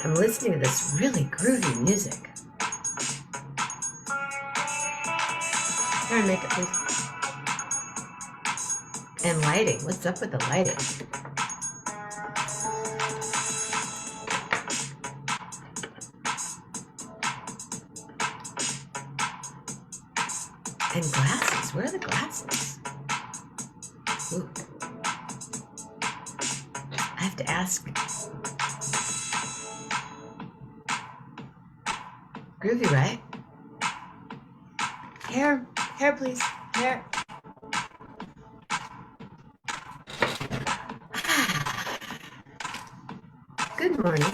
I'm listening to this really groovy music. Turn, make it, please. And lighting. What's up with the lighting? And glasses. Where are the glasses? Ooh. I have to ask. Groovy, right? Hair, please. Hair. Good morning.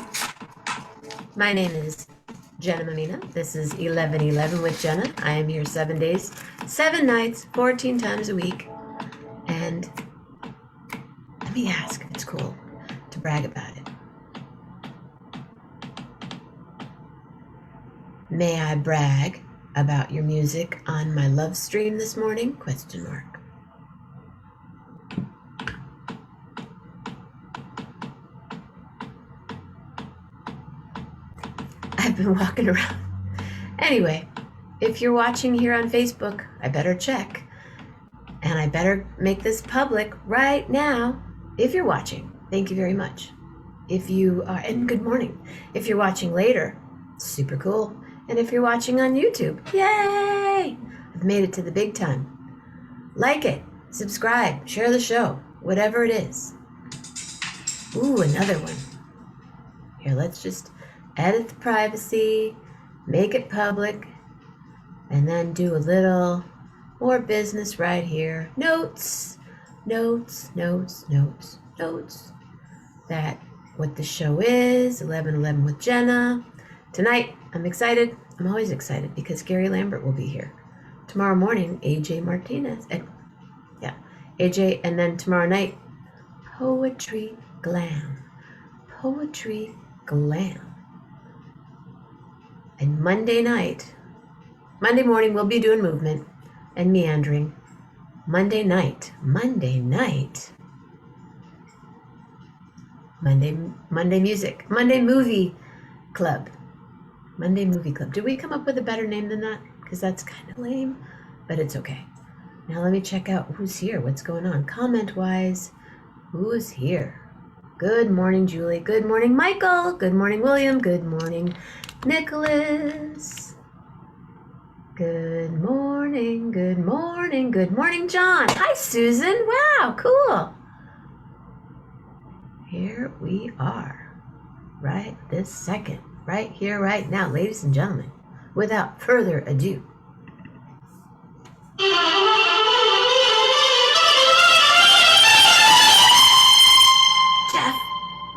My name is Jenna Mammina. This is 11:11 with Jenna. I am here 7 days, 7 nights, 14 times a week. And let me ask if it's cool to brag about it. May I brag about your music on my love stream this morning? Question mark. I've been walking around. Anyway, if you're watching here on Facebook, I better check. And I better make this public right now. If you're watching, thank you very much. If you are, and good morning. If you're watching later, super cool. And if you're watching on YouTube, yay! I've made it to the big time. Like it, subscribe, share the show, whatever it is. Ooh, another one. Here, let's just edit the privacy, make it public, and then do a little more business right here. Notes. That what the show is, 11:11 with Jenna. Tonight, I'm excited. I'm always excited because Gary Lambert will be here. Tomorrow morning, AJ Martinez. AJ, and then tomorrow night, Poetry Glam. Poetry Glam. And Monday morning, we'll be doing movement and meandering. Monday night, Monday music, Monday movie club. Did we come up with a better name than that? Because that's kind of lame, but it's okay. Now let me check out who's here. What's going on? Comment-wise, who's here? Good morning, Julie. Good morning, Michael. Good morning, William. Good morning, Nicholas. Good morning, John. Hi, Susan. Wow, cool. Here we are, right this second, right here, right now, ladies and gentlemen. Without further ado. Jeff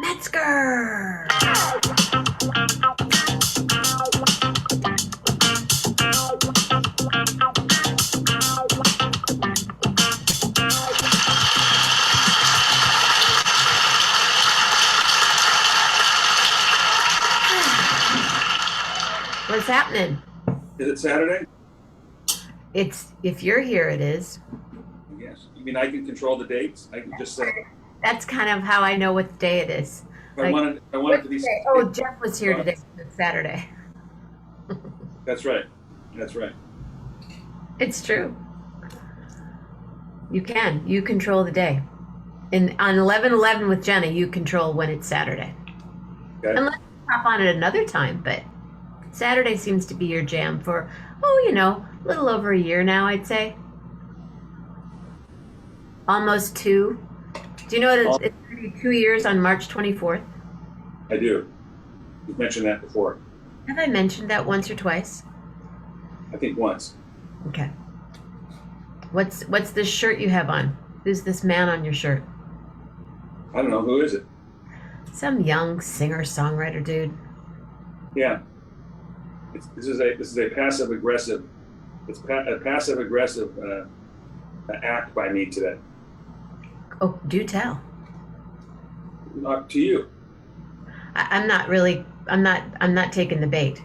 Metzger. What's happening? Is it Saturday? It's, if you're here, it is. Yes. You mean I can control the dates? I can just say. That's kind of how I know what day it is. I want it to be. Oh, Jeff was here today. It's Saturday. That's right. It's true. You can. You control the day. And on 11:11 with Jenna, you control when it's Saturday. Okay. Unless you hop on at another time, but Saturday seems to be your jam for, a little over a year now, I'd say. Almost 2. Do you know what it's going to be 2 years on March 24th? I do. You've mentioned that before. Have I mentioned that once or twice? I think once. Okay. What's this shirt you have on? Who's this man on your shirt? I don't know. Who is it? Some young singer-songwriter dude. Yeah. This is a passive aggressive. It's a passive aggressive act by me today. Oh, do tell. Not to you. I'm not taking the bait.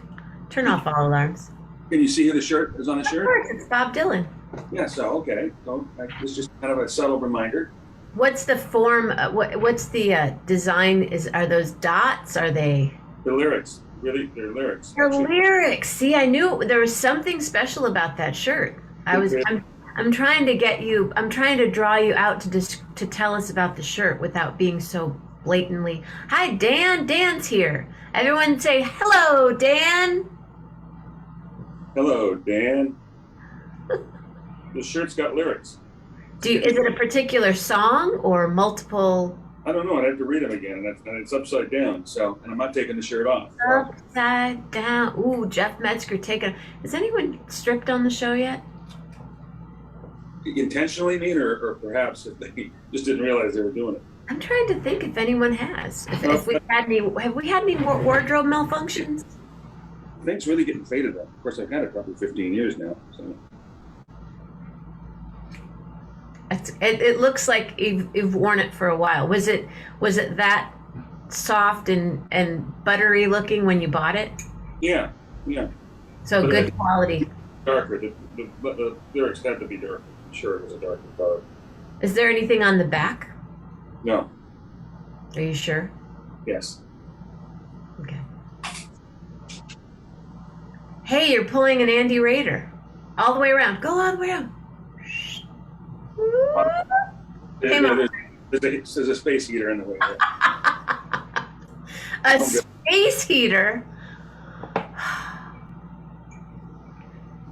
Turn off all alarms. Can you see who the shirt is on the shirt? Of course, it's Bob Dylan. Yeah. So okay. So it's just kind of a subtle reminder. What's the form? What's the design? Are those dots? Are they? The lyrics, really, their lyrics. Your Actually, lyrics. See, I knew there was something special about that shirt. I'm trying to get you. I'm trying to draw you out to tell us about the shirt without being so blatantly. Hi, Dan. Dan's here. Everyone say hello, Dan. hello, Dan. The shirt's got lyrics. Is it a particular song or multiple? I don't know. I'd have to read them again, and it's upside down. So, and I'm not taking the shirt off. So. Upside down. Ooh, Jeff Metzger taking. Has anyone stripped on the show yet? Intentionally mean, or perhaps if they just didn't realize they were doing it. I'm trying to think if anyone has. If we had any, have we had any more wardrobe malfunctions? Things really getting faded up. Of course, I've had it probably 15 years now. So. It looks like you've worn it for a while. Was it that soft and buttery looking when you bought it? Yeah. So but good quality. Darker. The lyrics had to be darker. Sure, it was a darker color. Is there anything on the back? No. Are you sure? Yes. Okay. Hey, you're pulling an Andy Raider. All the way around. Go all the way around. There's a space heater in the way there. A space heater?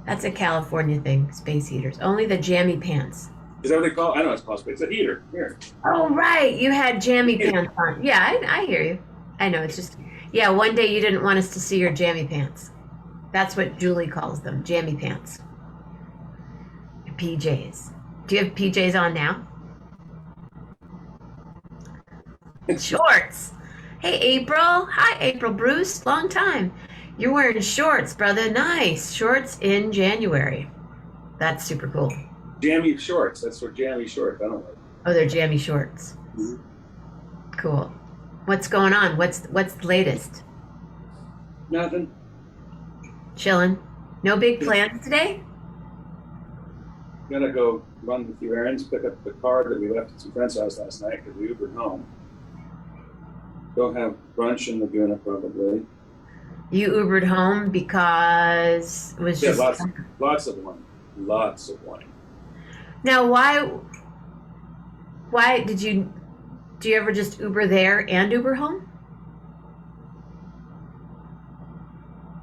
That's a California thing, space heaters. Only the jammy pants. Is that what they call it? I know it's called space. It's a heater. Here. Oh, right. You had jammy pants on. Yeah, I hear you. I know. It's just, yeah, one day you didn't want us to see your jammy pants. That's what Julie calls them, jammy pants. PJs. Do you have PJs on now? Shorts. Hey, April. Hi, April Bruce. Long time. You're wearing shorts, brother. Nice. Shorts in January. That's super cool. Jammy shorts. That's what jammy shorts. I don't like. Oh, they're jammy shorts. Mm-hmm. Cool. What's going on? What's the latest? Nothing. Chilling. No big plans today? Gonna go run a few errands, pick up the car that we left at some friend's house last night because we Ubered home. Go have brunch in Laguna probably. You Ubered home because it was just lots of wine. Lots of wine. Now, why do you ever just Uber there and Uber home?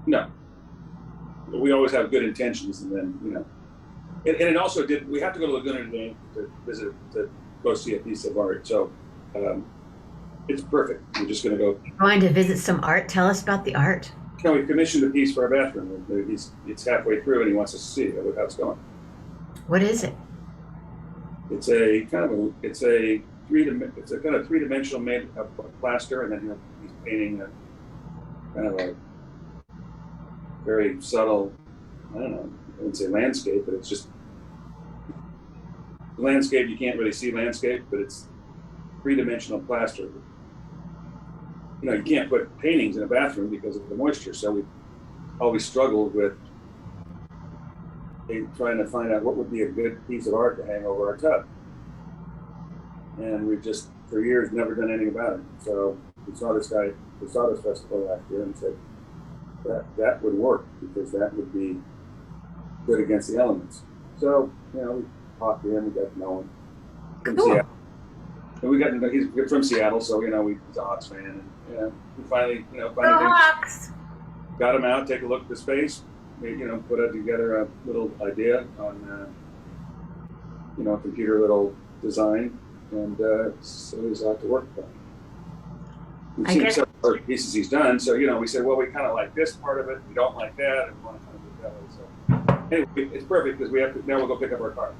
No. But we always have good intentions, and then, and it also we have to go to Laguna today to visit, to go see a piece of art. So it's perfect. We're just going to go. You're going to visit some art? Tell us about the art. No, we commissioned a piece for our bathroom. It's halfway through, and he wants us to see how it's going. What is it? It's a kind of three-dimensional made of plaster, and then he's painting a kind of a very subtle, I don't know, I wouldn't say landscape, but it's just landscape. You can't really see landscape, but it's three-dimensional plaster. You can't put paintings in a bathroom because of the moisture, so we always struggled with trying to find out what would be a good piece of art to hang over our tub. And we've just, for years, never done anything about it. So we saw this festival last year and said that would work because that would be good against the elements. So, we talked to him, we got to know him from Seattle. And he's from Seattle, so, he's a Hawks fan. And we finally Hawks. Got him out, take a look at the space, put together a little idea on, a computer little design, and so he's out to work for it. We've seen several pieces he's done, so, we said, well, we kind of like this part of it, we don't like that, and we want to kind of do it that way. So anyway, it's perfect because now we'll go pick up our car.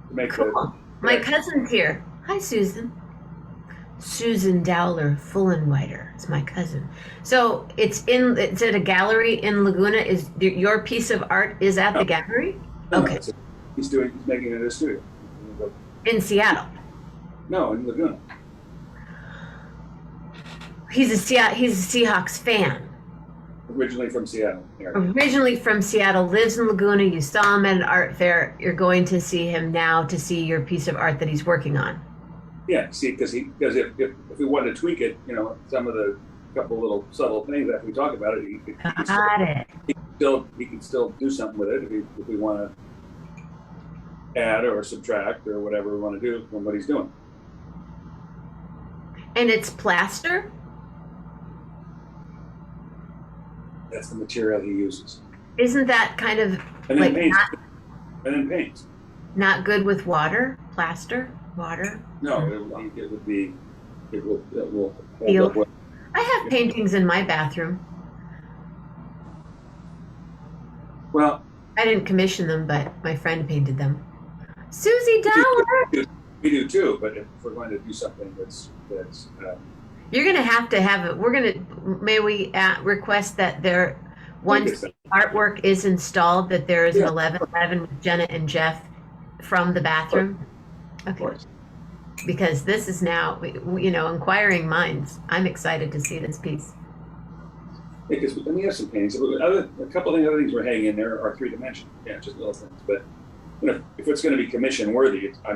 To make cool. My cousin's here. Hi, Susan. Susan Dowler Fullenweider is my cousin. So it's at a gallery in Laguna. Is your piece of art is at the gallery? Okay. He's making it at a studio. In Seattle? No, in Laguna. He's a Seahawks fan. Originally from Seattle. Originally from Seattle, lives in Laguna. You saw him at an art fair. You're going to see him now to see your piece of art that he's working on. Yeah, see, because if we wanted to tweak it, some of the couple little subtle things after we talk about it. Got it. He can still do something with it if we want to add or subtract or whatever we want to do from what he's doing. And it's plaster? That's the material he uses. Isn't that kind of And then like paints. And then paints. not good with water? Plaster? Water? No, it would be. It will hold Feel. up well. I have paintings in my bathroom. Well, I didn't commission them, but my friend painted them. Susie Dollar! we do too. But if we're going to do something that's You're going to have it. We're going to, may we request that there, once the artwork is installed, that there is an 11:11 with Jenna and Jeff from the bathroom? Of course. Because this is now, inquiring minds. I'm excited to see this piece. Because we have some paintings. A couple of the other things we're hanging in there are 3-dimensional. Yeah, just little things. But if it's going to be commission worthy, I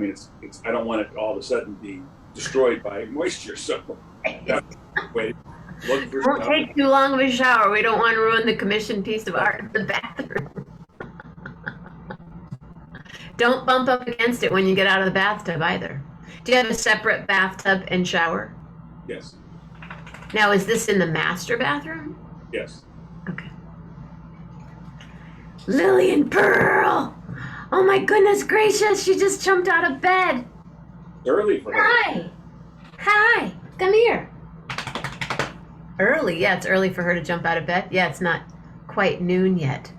don't want it all of a sudden be destroyed by moisture. So wait, look for. Won't take too long of a shower. We don't want to ruin the commissioned piece of art in the bathroom. Don't bump up against it when you get out of the bathtub either. Do you have a separate bathtub and shower? Yes. Now, is this in the master bathroom? Yes. Okay. Lillian Pearl! Oh my goodness gracious, she just jumped out of bed. Early for her. Hi! Hi! Come here. Early, yeah, it's early for her to jump out of bed. Yeah, it's not quite noon yet.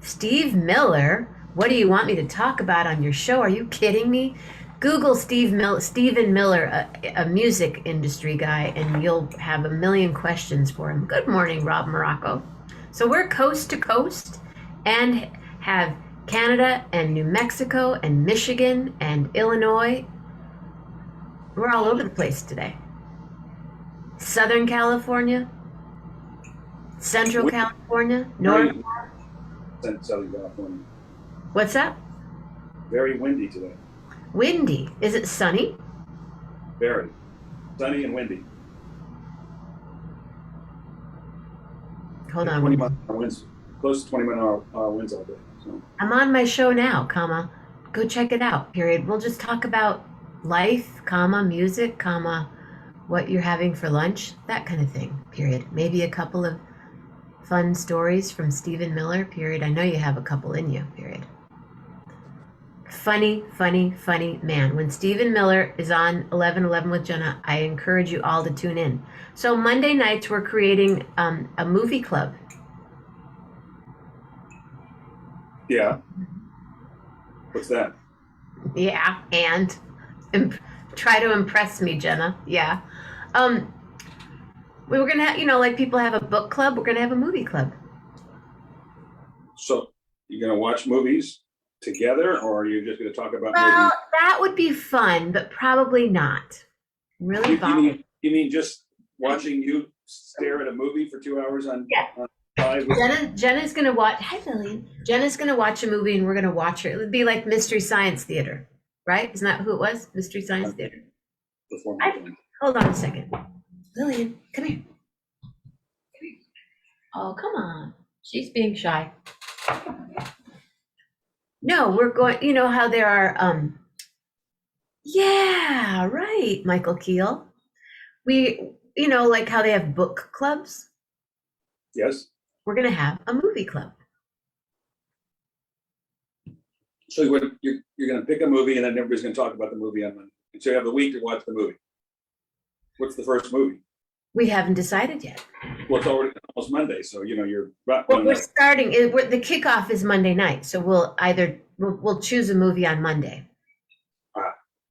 Steve Miller, what do you want me to talk about on your show? Are you kidding me? Google Stephen Miller, a music industry guy, and you'll have a million questions for him. Good morning, Rob Morocco. So we're coast to coast and have Canada and New Mexico and Michigan and Illinois. We're all over the place today. Southern California, Central California, North. Southern California. What's that? Very windy today. Windy. Is it sunny? Very sunny and windy. Hold on. 20-mile-an-hour winds, close to 20-mile-an-hour winds all day. So. I'm on my show now, comma. Go check it out, period. We'll just talk about life, comma, music, comma, what you're having for lunch, that kind of thing, period. Maybe a couple of fun stories from Stephen Miller, period. I know you have a couple in you, period. Funny, funny, funny man. When Stephen Miller is on 11:11 with Jenna, I encourage you all to tune in. So Monday nights, we're creating a movie club. Yeah. What's that? Yeah, and try to impress me, Jenna. Yeah. We were going to have, like people have a book club, we're going to have a movie club. So you're going to watch movies together, or are you just going to talk about well, movies? That would be fun, but probably not. Really you mean just watching you stare at a movie for 2 hours on live? Jenna's going to watch. Hi, Lillian. Jenna's going to watch a movie, and we're going to watch it. It would be like Mystery Science Theater, right? Isn't that who it was? Mystery Science Theater. Hold on a second. Lillian, come here. Oh, come on. She's being shy. No, we're going, you know how there are, yeah, right, Michael Keel. We, like how they have book clubs. Yes. We're going to have a movie club. So you're going to pick a movie, and then everybody's going to talk about the movie on Monday. And so you have the week to watch the movie. What's the first movie? We haven't decided yet. Well, it's already almost Monday, so you're. Well, we're starting. The kickoff is Monday night, so we'll choose a movie on Monday.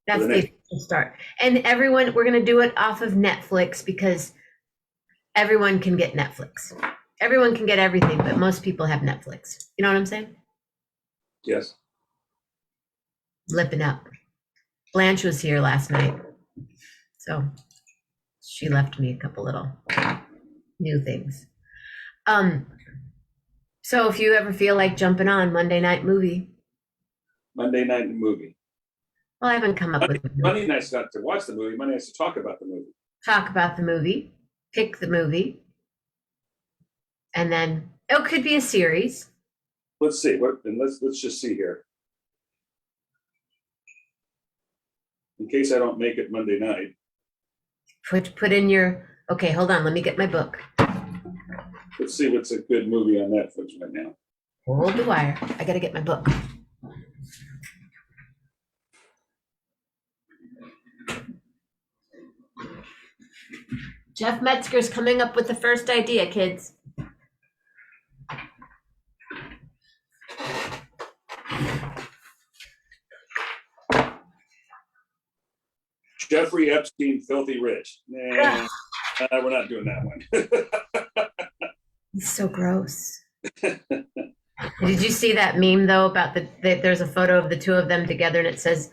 That's the official start. And we're going to do it off of Netflix because everyone can get Netflix. Everyone can get everything, but most people have Netflix. You know what I'm saying? Yes. Lipping up. Blanche was here last night, so she left me a couple little new things. So if you ever feel like jumping on Monday night movie. Monday night movie. Well, I haven't come up with Monday night's not to watch the movie. Monday night's to talk about the movie. Talk about the movie, pick the movie, and then it could be a series. Let's see. Let's just see here. In case I don't make it Monday night. Put in your, okay, hold on, let me get my book. Let's see what's a good movie on Netflix right now. Hold the wire. I got to get my book. Jeff Metzger's coming up with the first idea, kids. Jeffrey Epstein, Filthy Rich. Nah, we're not doing that one. It's so gross. Did you see that meme though about there's a photo of the two of them together and it says,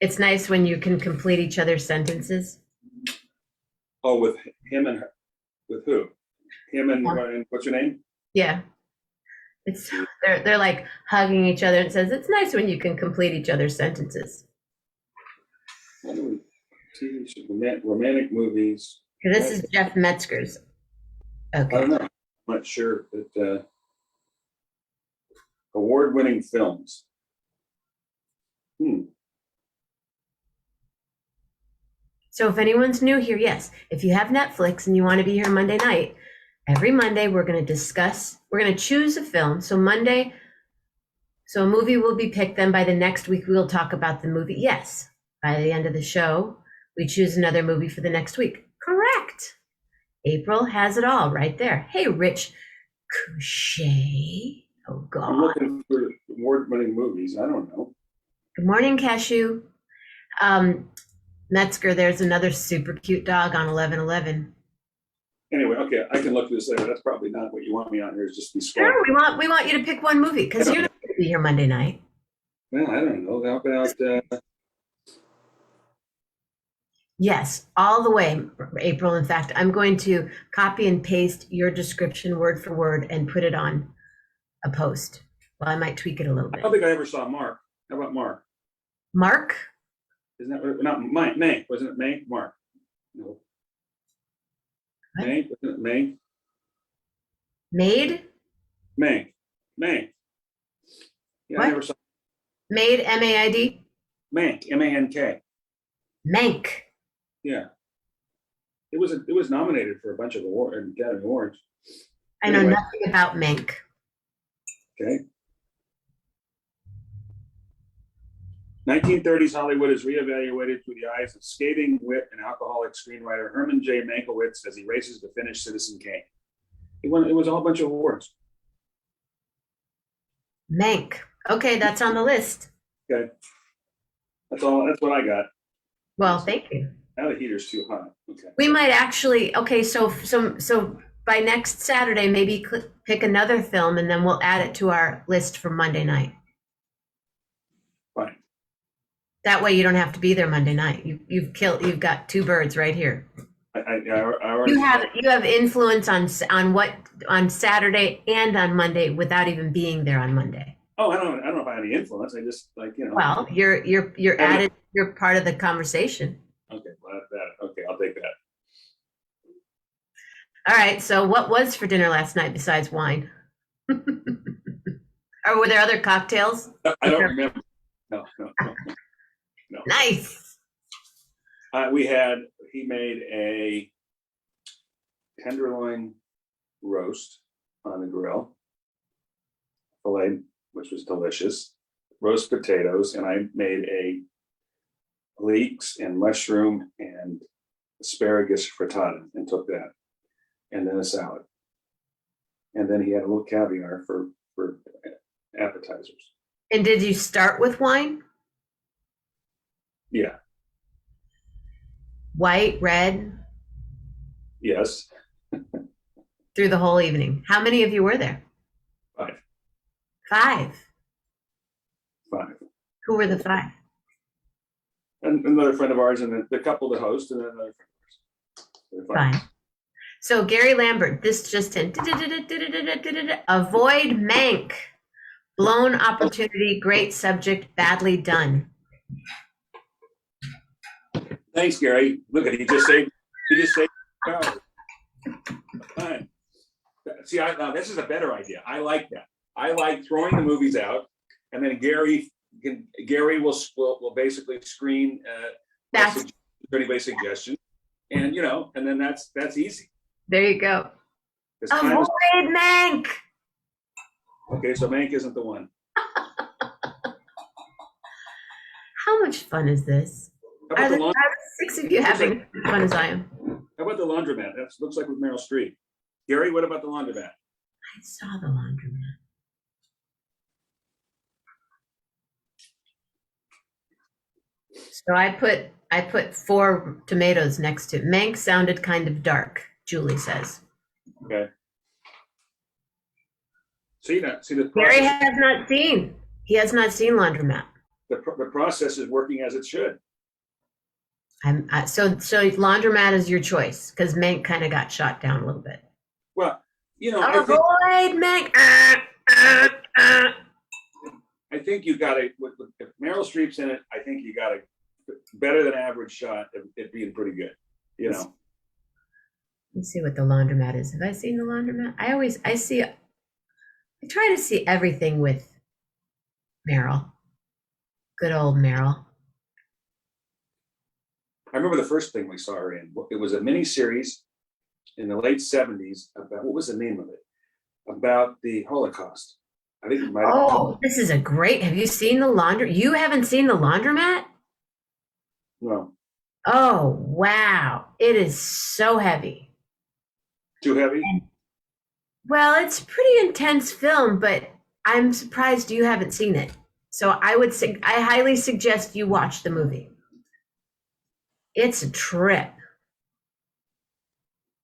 "It's nice when you can complete each other's sentences." Oh, with him and her. With who? Him and what's your name? Yeah. It's they're like hugging each other and it says, "It's nice when you can complete each other's sentences." TV shows, romantic movies. This is Jeff Metzger's. Okay. I don't know. I'm not sure, but award-winning films. So if anyone's new here, yes, if you have Netflix and you want to be here Monday night, every Monday we're going to choose a film. So Monday, so a movie will be picked. Then by the next week, we'll talk about the movie. Yes. By the end of the show, we choose another movie for the next week. Correct. April has it all right there. Hey, Rich Couchet. Oh, God. I'm looking for award-winning movies. I don't know. Good morning, Cashew. Metzger, there's another super cute dog on 1111. Anyway, okay, I can look this later. That's probably not what you want me on here. Is just be scrolling. Sure, we want you to pick one movie because you're not going to be here Monday night. Well, I don't know. How about? Yes, all the way, April. In fact, I'm going to copy and paste your description word for word and put it on a post. Well, I might tweak it a little bit. I don't think I ever saw Mark. How about Mark? Mark? Isn't that not May? Wasn't it May? Mark? No. What? May? Wasn't it May? Made? May. Yeah, what? I never saw. Made, M-A-I-D? Mank, M-A-N-K. Mank. Yeah. It was nominated for a bunch of Academy Awards. I know nothing about Mank. Okay. 1930s Hollywood is reevaluated through the eyes of scathing wit and alcoholic screenwriter Herman J. Mankiewicz as he races to finish Citizen Kane. It was a whole bunch of awards. Mank. Okay, that's on the list. Okay. That's what I got. Well, thank you. Now the heater's too hot. Okay. We might actually, okay, so by next Saturday, maybe pick another film and then we'll add it to our list for Monday night. Fine. That way you don't have to be there Monday night. You've got two birds right here. I already You have influence on Saturday and on Monday without even being there on Monday. Oh, I don't know if I have any influence. I just Well, you're added. You're part of the conversation. Okay, well, okay, I'll take that. All right. So, what was for dinner last night besides wine? Or were there other cocktails? I don't remember. No. Nice. He made a tenderloin roast on the grill, filet, which was delicious, roast potatoes, and I made a leeks and mushroom and asparagus frittata and took that, and then a salad. And then he had a little caviar for appetizers. And did you start with wine? Yeah. White, red? Yes. Through the whole evening. How many of you were there? 5. 5. 5. Who were the 5? And another friend of ours, and then the couple, the host, and then another friend of ours. Fine. So Gary Lambert, this just in. Avoid Mank. Blown opportunity, great subject, badly done. Thanks, Gary. Look at he just saved. Fine. See, now this is a better idea. I like that. I like throwing the movies out, and then Gary will basically screen anybody suggestions, and and then that's easy. There you go. Avoid Mank. Okay, so Mank isn't the one. How much fun is this? Are the 6 of you having as fun as I am? How about the laundromat? That looks like with Meryl Streep. Gary, what about the laundromat? I saw the laundromat. So I put 4 tomatoes next to it. Mank sounded kind of dark, Julie says. Okay. See the Gary has not seen. He has not seen Laundromat. The process is working as it should. So Laundromat is your choice because Mank kind of got shot down a little bit. Well, avoid Mank. I think you got it. If Meryl Streep's in it, I think you got a better than average shot of it being pretty good. Let's see what the Laundromat is. Have I seen the Laundromat? I try to see everything with Meryl. Good old Meryl. I remember the first thing we saw her in. It was a mini series in the late 70s about, what was the name of it? About the Holocaust. I think it might have been. Oh, this is a great. Have you seen the Laundromat? You haven't seen the Laundromat? No. Oh, wow. It is so heavy. Too heavy? Well, it's a pretty intense film, but I'm surprised you haven't seen it. So I highly suggest you watch the movie. It's a trip.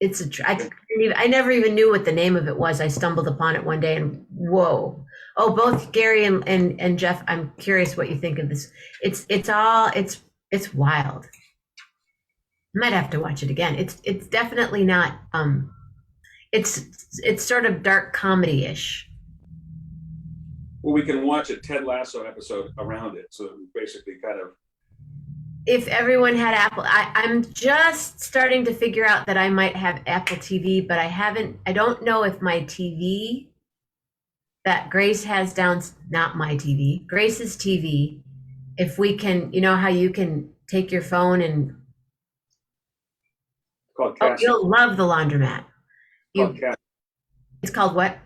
I never even knew what the name of it was. I stumbled upon it one day and whoa. Oh, both Gary and Jeff, I'm curious what you think of this. It's wild. Might have to watch it again. It's definitely not it's sort of dark comedy-ish. Well, we can watch a Ted Lasso episode around it. So basically kind of. If everyone had Apple, I'm just starting to figure out that I might have Apple TV, but I don't know if my TV that Grace has not my TV, Grace's TV, if we can, how you can take your phone and. Called casting. You'll love the Laundromat. It's called what?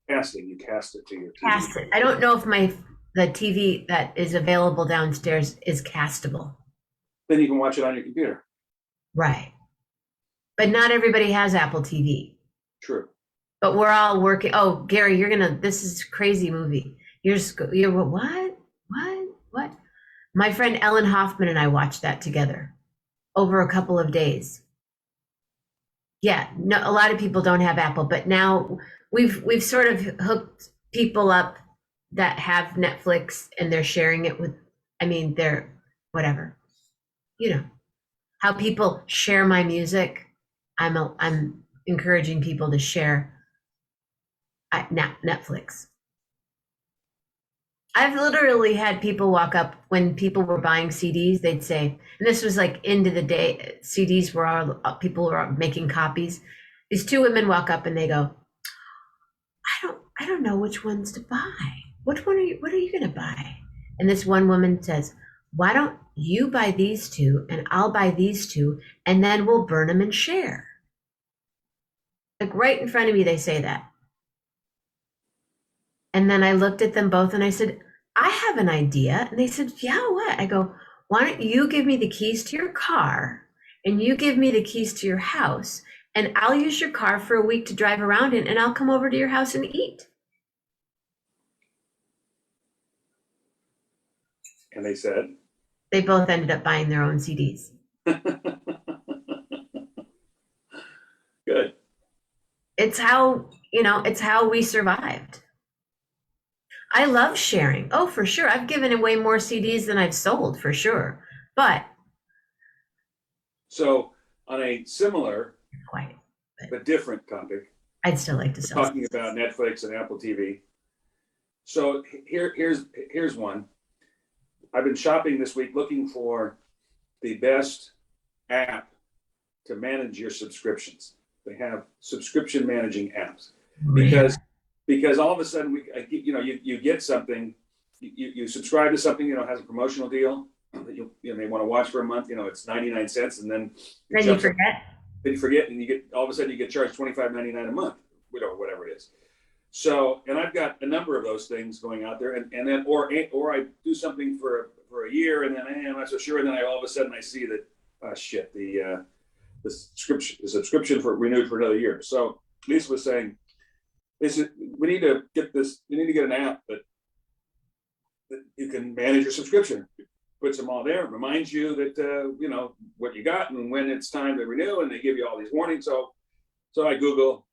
Casting. You cast it to your TV. Cast it. I don't know if the TV that is available downstairs is castable. Then you can watch it on your computer. Right. But not everybody has Apple TV. True. But we're all working. Oh, Gary, this is a crazy movie. You're what? What? My friend Ellen Hoffman and I watched that together over a couple of days. Yeah, no, a lot of people don't have Apple, but now we've sort of hooked people up that have Netflix and they're sharing it with, they're whatever. How people share my music. I'm encouraging people to share Netflix. I've literally had people walk up when people were buying CDs. They'd say, and this was like into the day, CDs were all people were making copies. These 2 women walk up and they go, I don't know which ones to buy. What are you going to buy? And this one woman says, why don't you buy these 2 and I'll buy these 2 and then we'll burn them and share. Like right in front of me, they say that. And then I looked at them both and I said, I have an idea. And they said, yeah, what? I go, why don't you give me the keys to your car and you give me the keys to your house and I'll use your car for a week to drive around in and I'll come over to your house and eat. And they said? They both ended up buying their own CDs. Good. It's how we survived. I love sharing. Oh, for sure. I've given away more CDs than I've sold, for sure. But. So on a similar, but different topic. I'd still like to sell. Talking about Netflix and Apple TV. So here's one. I've been shopping this week looking for the best app to manage your subscriptions. They have subscription managing apps because all of a sudden you get something, you subscribe to something, has a promotional deal that you may want to watch for a month. It's 99 cents, and then you forget. Then you forget, and you get all of a sudden you get charged $25.99 a month, whatever it is. So, and I've got a number of those things going out there, and then or I do something for a year, and then I'm not so sure, and then all of a sudden I see that the subscription for renewed for another year. So Lisa was saying, we need to get an app that you can manage your subscription. It puts them all there, reminds you that what you got and when it's time to renew, and they give you all these warnings. So I Google,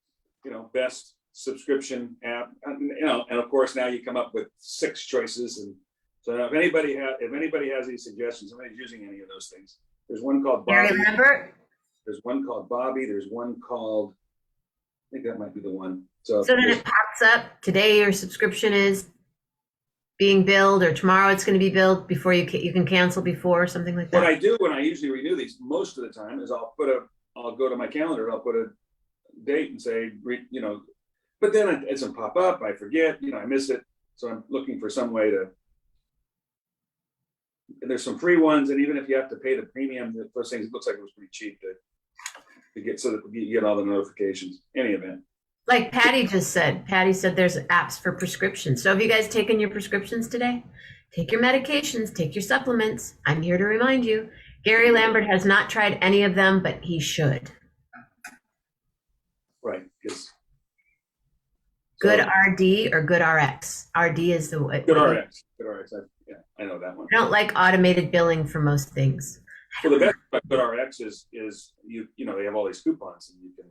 best subscription app, and of course now you come up with 6 choices. And so if anybody has any suggestions, somebody's using any of those things, there's one called Bobby. Gary Lambert. There's one called Bobby. There's one called, I think that might be the one. So then it pops up, today your subscription is being billed, or tomorrow it's going to be billed before you can cancel before, or something like that. What I do when I usually renew these most of the time is I'll go to my calendar, I'll put a date and say, but then it doesn't pop up. I forget, I miss it. So I'm looking for some way to, and there's some free ones. And even if you have to pay the premium, those things, it looks like it was pretty cheap to get, so that you get all the notifications. Any event. Like Patty said there's apps for prescriptions. So have you guys taken your prescriptions today? Take your medications, take your supplements. I'm here to remind you, Gary Lambert has not tried any of them, but he should. Right. Yes. Good RD or good RX? RD is the way. Good RX. Good RX. I know that one. I don't like automated billing for most things. Well, the best about Good RX is they have all these coupons, and you can.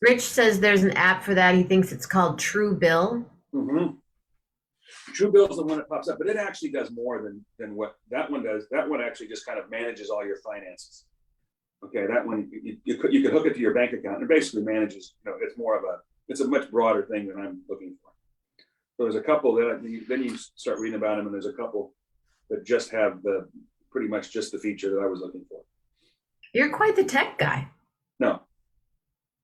Rich says there's an app for that. He thinks it's called True Bill. Mm-hmm. True Bill is the one that pops up, but it actually does more than what that one does. That one actually just kind of manages all your finances. Okay, that one you could hook it to your bank account, and it basically manages. It's a much broader thing than I'm looking for. So there's a couple that then you start reading about them, and there's a couple that just have pretty much just the feature that I was looking for. You're quite the tech guy. No.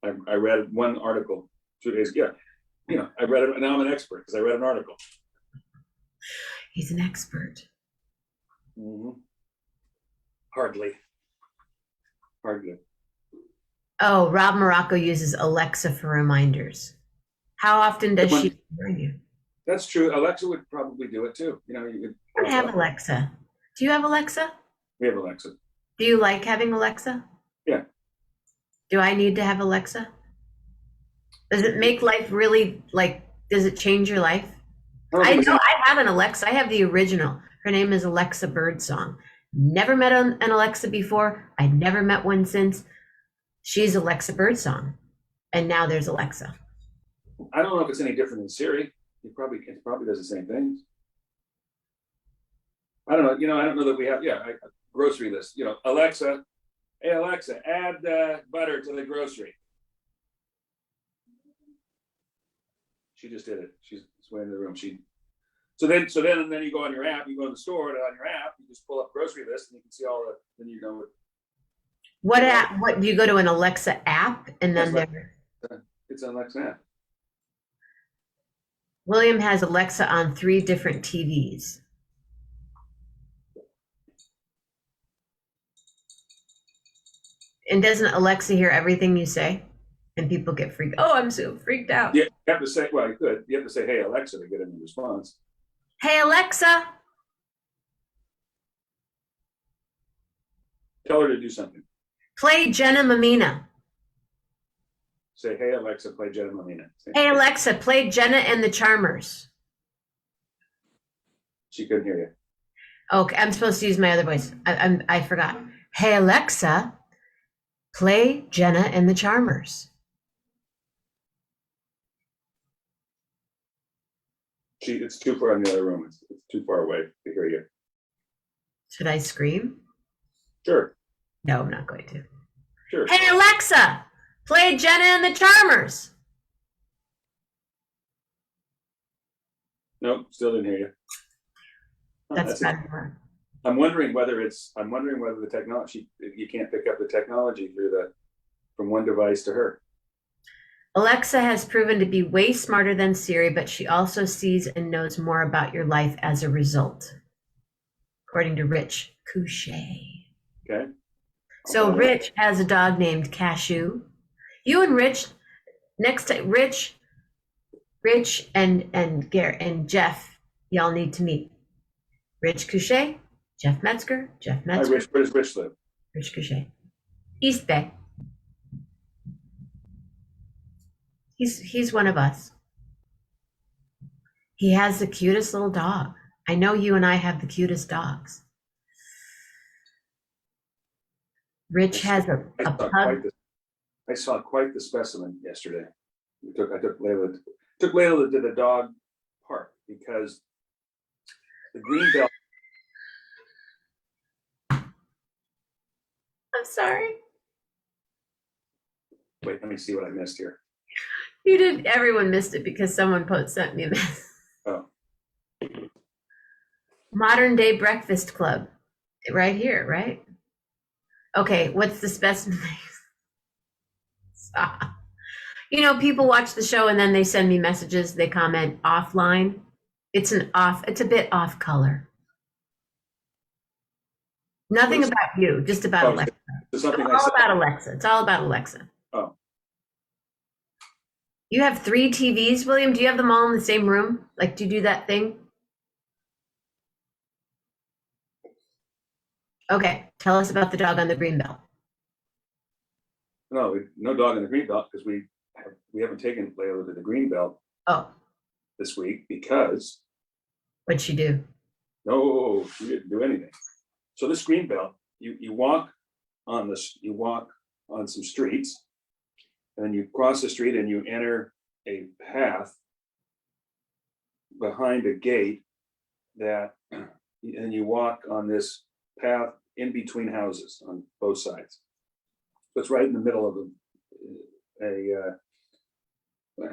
I read one article 2 days ago. I read it, and now I'm an expert because I read an article. He's an expert. Mm-hmm. Hardly. Oh, Rob Morocco uses Alexa for reminders. How often does she remind you? That's true. Alexa would probably do it too. I have Alexa. Do you have Alexa? We have Alexa. Do you like having Alexa? Yeah. Do I need to have Alexa? Does it make life really, does it change your life? I know I have an Alexa. I have the original. Her name is Alexa Birdsong. Never met an Alexa before. I never met one since. She's Alexa Birdsong. And now there's Alexa. I don't know if it's any different than Siri. It probably does the same things. I don't know. I don't know that we have, a grocery list. Alexa, hey Alexa, add butter to the grocery. She just did it. She's way in the room. So then you go on your app. You go to the store, and on your app, you just pull up grocery list, and you can see all the. Then you know. What app? What do you go to an Alexa app, and then it's an Alexa app. William has Alexa on 3 different TVs. And doesn't Alexa hear everything you say? And people get freaked. Oh, I'm so freaked out. Yeah, you have to say, well, you could. You have to say, hey, Alexa, to get a response. Hey, Alexa. Tell her to do something. Play Jenna Mammina. Say, hey, Alexa, play Jenna Mammina. Hey, Alexa, play Jenna and the Charmers. She couldn't hear you. Okay, I'm supposed to use my other voice. I forgot. Hey, Alexa, play Jenna and the Charmers. It's too far in the other room. It's too far away to hear you. Should I scream? Sure. No, I'm not going to. Sure. Hey, Alexa, play Jenna and the Charmers. Nope, still didn't hear you. That's better. I'm wondering whether the technology, you can't pick up the technology through from one device to her. Alexa has proven to be way smarter than Siri, but she also sees and knows more about your life as a result, according to Rich Couchet. Okay. So Rich has a dog named Cashew. You and Rich, next time, Rich and Garrett and Jeff, y'all need to meet. Rich Couchet, Jeff Metzger. Hi, Rich. Where does Rich live? Rich Couchet, East Bay. He's one of us. He has the cutest little dog. I know you and I have the cutest dogs. Rich has a pug. I saw quite the specimen yesterday. I took Layla to the dog park because the green belt. I'm sorry. Wait, let me see what I missed here. You did. Everyone missed it because someone sent me a message. Oh. Modern Day Breakfast Club, right here, right? Okay, what's the specimen? Stop. You know, people watch the show and then they send me messages. They comment offline. It's a bit off color. Nothing about you, just about Alexa. It's all about Alexa. It's all about Alexa. Oh. You have 3 TVs, William? Do you have them all in the same room? Like, do you do that thing? Okay, tell us about the dog on the green belt. No dog on the green belt because we haven't taken Layla to the green belt. Oh. This week because. What'd she do? No, she didn't do anything. So this green belt, you walk on some streets, and then you cross the street and you enter a path behind a gate and you walk on this path in between houses on both sides. So it's right in the middle of a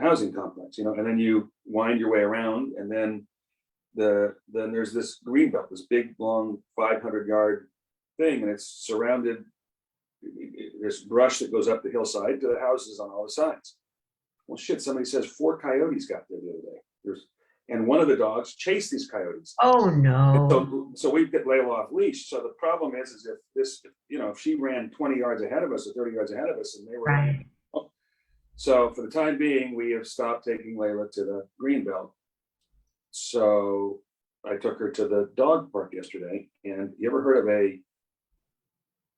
housing complex, and then you wind your way around, and then there's this green belt, this big long 500-yard thing, and it's surrounded. There's brush that goes up the hillside to the houses on all the sides. Well, shit, somebody says 4 coyotes got there the other day. And one of the dogs chased these coyotes. Oh no! So we get Layla off leash. So the problem is if she ran 20 yards ahead of us or 30 yards ahead of us, and they were right. So for the time being, we have stopped taking Layla to the green belt. So I took her to the dog park yesterday, and you ever heard of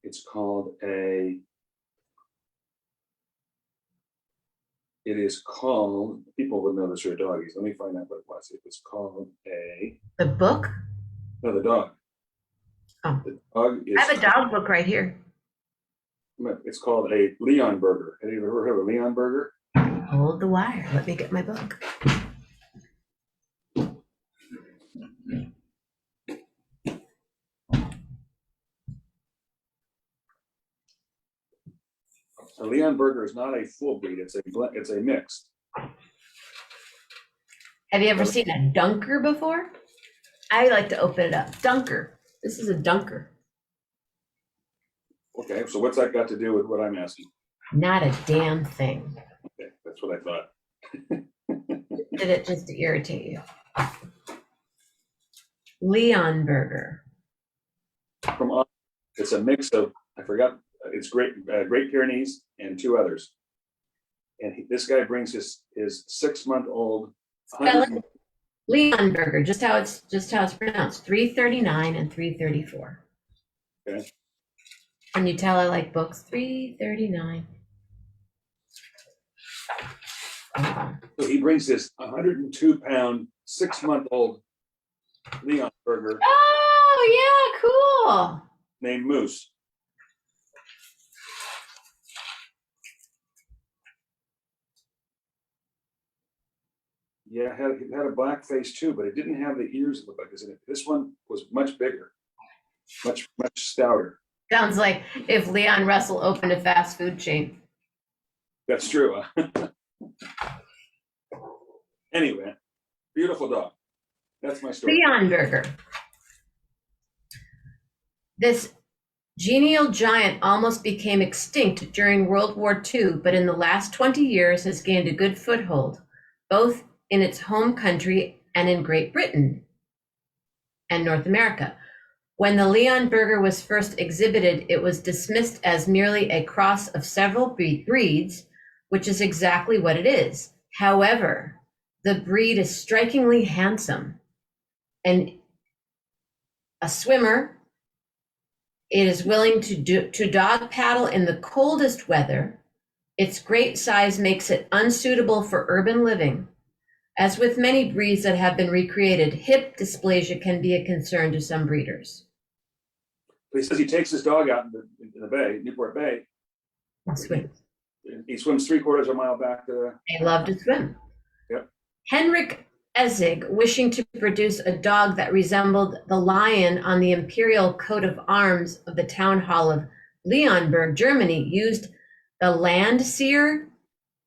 it's called people would know this are doggies. Let me find out what it was. It was called The book? No, the dog. Oh. The dog is. I have a dog book right here. It's called a Leon Burger. Have you ever heard of a Leon Burger? Hold the wire. Let me get my book. A Leon Burger is not a full breed. It's a mix. Have you ever seen a dunker before? I like to open it up. Dunker. This is a dunker. Okay, so what's that got to do with what I'm asking? Not a damn thing. Okay, that's what I thought. Did it just to irritate you? Leon Burger. It's a mix of, I forgot, it's Great Pyrenees and 2 others. And this guy brings his 6-month-old. Leon Burger, just how it's pronounced. $3.39 and $3.34. Okay. Can you tell I like books? $3.39. So he brings this 102-pound, 6-month-old Leon Burger. Oh yeah, cool. Named Moose. Yeah, it had a black face too, but it didn't have the ears it looked like in it. This one was much bigger, much stouter. Sounds like if Leon Russell opened a fast food chain. That's true. Anyway, beautiful dog. That's my story. Leon Burger. This Genial giant almost became extinct during World War II, but in the last 20 years has gained a good foothold, both in its home country and in Great Britain and North America. When the Leonberger was first exhibited, it was dismissed as merely a cross of several breeds, which is exactly what it is. However, the breed is strikingly handsome and a swimmer. It is willing to dog paddle in the coldest weather. Its great size makes it unsuitable for urban living. As with many breeds that have been recreated, hip dysplasia can be a concern to some breeders. He says he takes his dog out in the bay, Newport Bay. He swims 3/4 of a mile back to the. They love to swim. Yep. Henrik Essig, wishing to produce a dog that resembled the lion on the imperial coat of arms of the town hall of Leonberg, Germany, used the Landseer,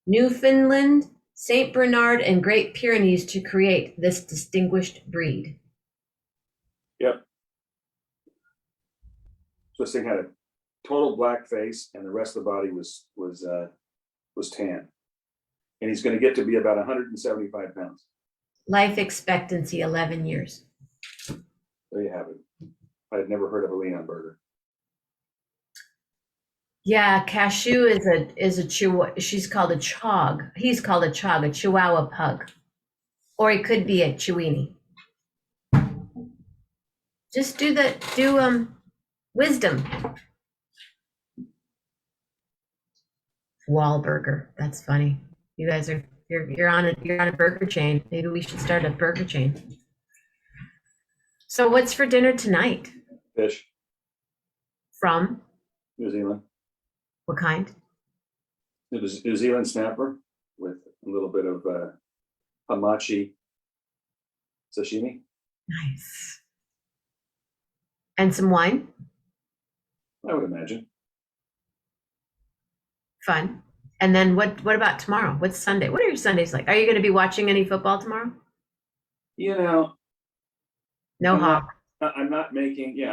Newfoundland, St. Bernard, and Great Pyrenees to create this distinguished breed. Yep. So this thing had a total black face, and the rest of the body was tan. And he's going to get to be about 175 pounds. Life expectancy 11 years. There you have it. I had never heard of a Leonberger. Yeah, Cashew is a Chihuahua. She's called a Chog. He's called a Chog, a Chihuahua pug, or he could be a Chiweenie. Just do wisdom. Wahlburger. That's funny. You guys are you're on a burger chain. Maybe we should start a burger chain. So what's for dinner tonight? Fish. From? New Zealand. What kind? It was New Zealand snapper with a little bit of hamachi sashimi. Nice. And some wine? I would imagine. Fun. And then what about tomorrow? What's Sunday? What are your Sundays like? Are you going to be watching any football tomorrow? No hawk. I'm not making it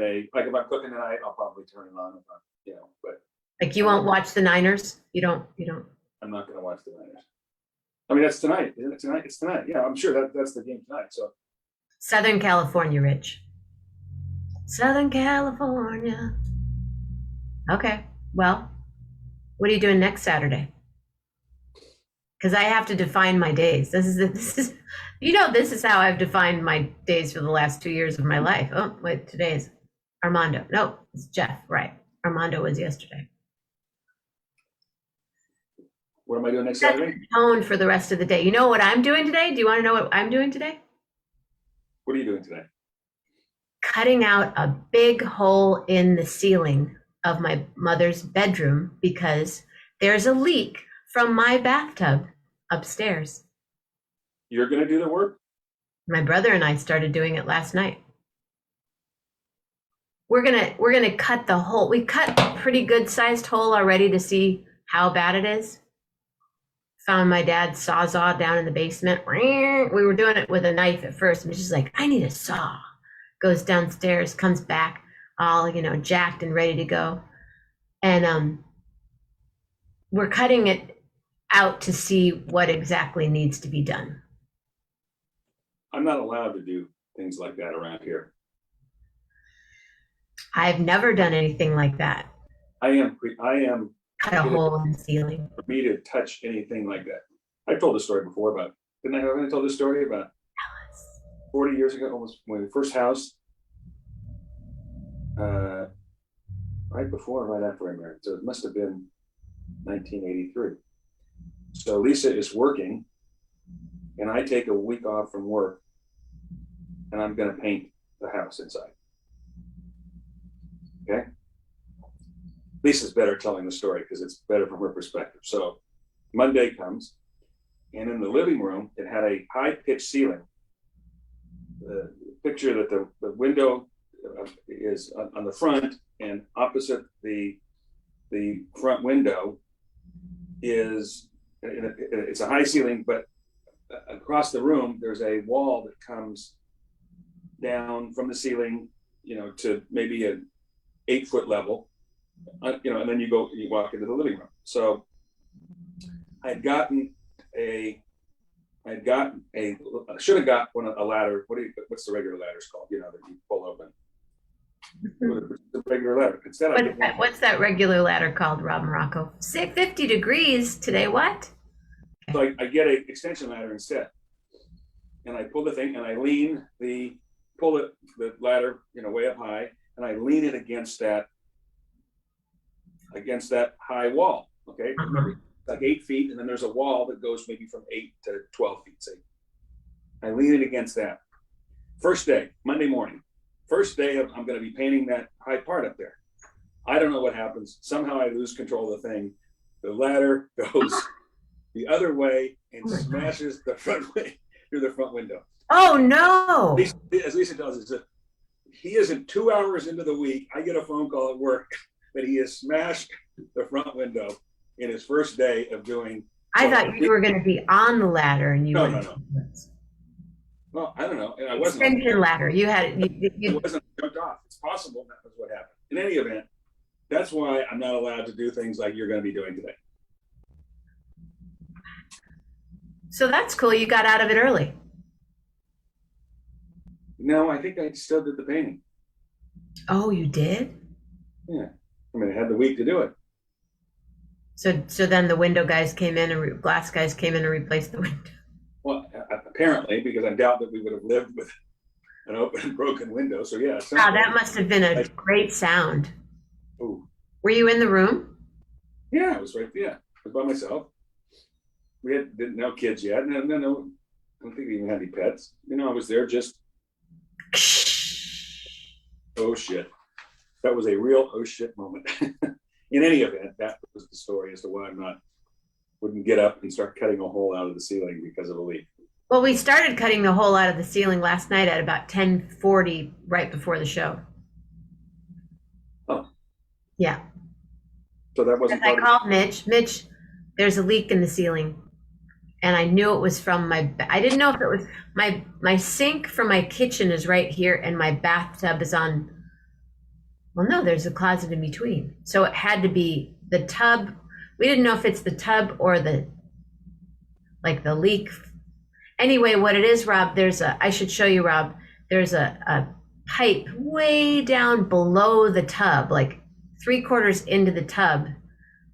a, like, if I'm cooking tonight, I'll probably turn it on, but. Like you won't watch the Niners? You don't? I'm not going to watch the Niners. I mean, that's tonight, isn't it? Tonight? It's tonight. Yeah, I'm sure that's the game tonight. So. Southern California, Rich. Southern California. Okay. Well, what are you doing next Saturday? Because I have to define my days. This is how I've defined my days for the last 2 years of my life. Oh, wait, today's Armando. No, it's Jeff. Right. Armando was yesterday. What am I doing next Saturday? Tone for the rest of the day. You know what I'm doing today? Do you want to know what I'm doing today? What are you doing today? Cutting out a big hole in the ceiling of my mother's bedroom because there's a leak from my bathtub upstairs. You're going to do the work? My brother and I started doing it last night. We're gonna cut the hole. We cut a pretty good sized hole already to see how bad it is. Found my dad's sawzall down in the basement. We were doing it with a knife at first, and she's like, I need a saw. Goes downstairs, comes back, all jacked and ready to go. And we're cutting it out to see what exactly needs to be done. I'm not allowed to do things like that around here. I've never done anything like that. I am Cut a hole in the ceiling. For me to touch anything like that. I've told this story before about, didn't I have told this story about 40 years ago, almost, my first house, right before or right after I married. So it must have been 1983. So Lisa is working, and I take a week off from work, and I'm going to paint the house inside. Okay? Lisa's better telling the story because it's better from her perspective. So Monday comes, and in the living room, it had a high-pitched ceiling. The picture that the window is on the front, and opposite the front window is, it's a high ceiling, but across the room, there's a wall that comes down from the ceiling, to maybe 8-foot level, and then you walk into the living room. So I should have got a ladder. What's the regular ladders called? That you pull open. The regular ladder. Instead, what's that regular ladder called, Rob Morocco? 50 degrees today. What? So I get an extension ladder instead, and I pull the thing, and I pull the ladder, way up high, and I lean it against that high wall. Okay, remember, like 8 feet, and then there's a wall that goes maybe from 8 to 12 feet. Say, I lean it against that. First day, Monday morning. First day I'm going to be painting that high part up there. I don't know what happens. Somehow I lose control of the thing. The ladder goes the other way and smashes the front way through the front window. Oh no! As Lisa tells us, he isn't 2 hours into the week. I get a phone call at work that he has smashed the front window in his first day of doing. I thought you were going to be on the ladder and you. No. Well, I don't know. I wasn't. Extension ladder. You had it. It wasn't jumped off. It's possible that was what happened. In any event, that's why I'm not allowed to do things like you're going to be doing today. So that's cool. You got out of it early. No, I think I still did the painting. Oh, you did? Yeah. I had the week to do it. So then the window guys came in and glass guys came in and replaced the window. Well, apparently, because I doubt that we would have lived with an open and broken window. So yeah. Wow, that must have been a great sound. Ooh. Were you in the room? Yeah, I was right. Yeah, I was by myself. We didn't have kids yet. No. I don't think we even had any pets. I was there just. Oh shit! That was a real oh shit moment. In any event, that was the story as to why wouldn't get up and start cutting a hole out of the ceiling because of a leak. Well, we started cutting the hole out of the ceiling last night at about 10:40, right before the show. Oh. Yeah. So that wasn't. I called Mitch. Mitch, there's a leak in the ceiling, and I knew it was from I didn't know if it was my sink for my kitchen is right here, and my bathtub is on. Well, no, there's a closet in between, so it had to be the tub. We didn't know if it's the tub or the leak. Anyway, what it is, Rob, I should show you, Rob, there's a pipe way down below the tub, like 3/4 into the tub.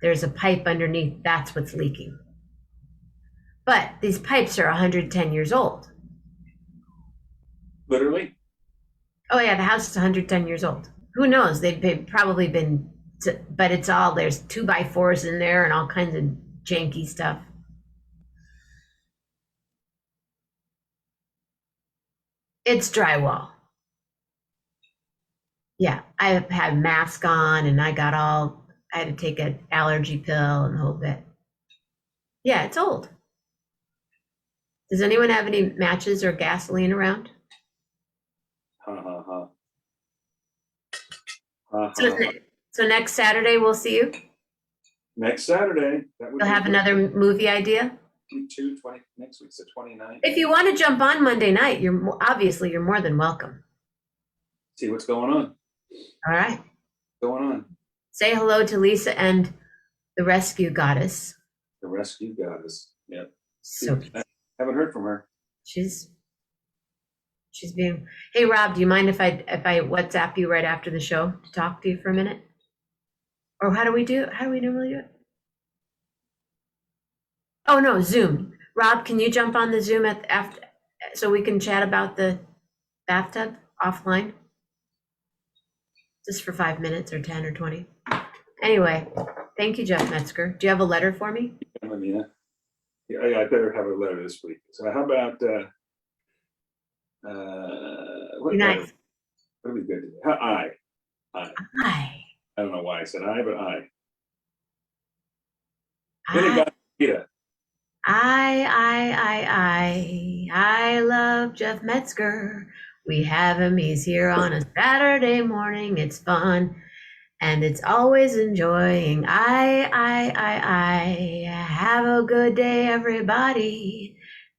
There's a pipe underneath. That's what's leaking. But these pipes are 110 years old. Literally? Oh yeah, the house is 110 years old. Who knows? They've probably been, but there's 2x4s in there and all kinds of janky stuff. It's drywall. Yeah, I had mask on and I had to take an allergy pill and the whole bit. Yeah, it's old. Does anyone have any matches or gasoline around? So next Saturday we'll see you. Next Saturday. We'll have another movie idea. 20 next week's the 29th. If you want to jump on Monday night, you're more than welcome. See what's going on. All right. What's going on? Say hello to Lisa and the rescue goddess. The rescue goddess. Yep. So I haven't heard from her. She's being. Hey Rob, do you mind if I WhatsApp you right after the show to talk to you for a minute? Or how do we normally do it? Oh no, Zoom. Rob, can you jump on the Zoom after so we can chat about the bathtub offline? Just for 5 minutes or 10 or 20. Anyway, thank you, Jeff Metzger. Do you have a letter for me? Jenna Mammina. Yeah, I better have a letter this week. So how about what nice. What do we do today? I. I don't know why I said I, but I. I love Jeff Metzger. We have him. He's here on a Saturday morning. It's fun. And it's always enjoying. I have a good day, everybody.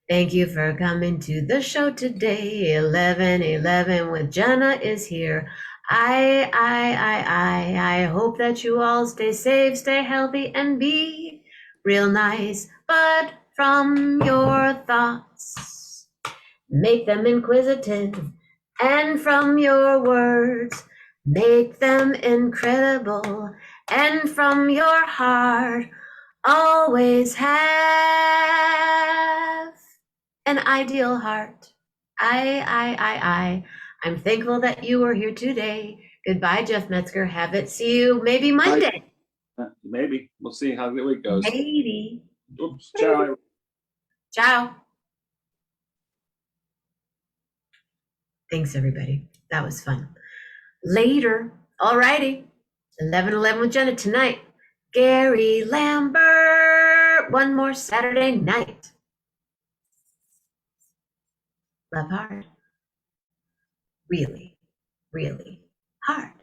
Thank you for coming to the show today. 11:11 with Jenna is here. I hope that you all stay safe, stay healthy, and be real nice. But from your thoughts, make them inquisitive, and from your words, make them incredible. And from your heart, always have an ideal heart. I'm thankful that you were here today. Goodbye, Jeff Metzger. Have it. See you maybe Monday. Maybe. We'll see how the week goes. Maybe. Oops. Ciao. Ciao. Thanks, everybody. That was fun. Later. All righty. 11:11 with Jenna tonight. Gary Lambert. One more Saturday night. Love hard. Really, really hard.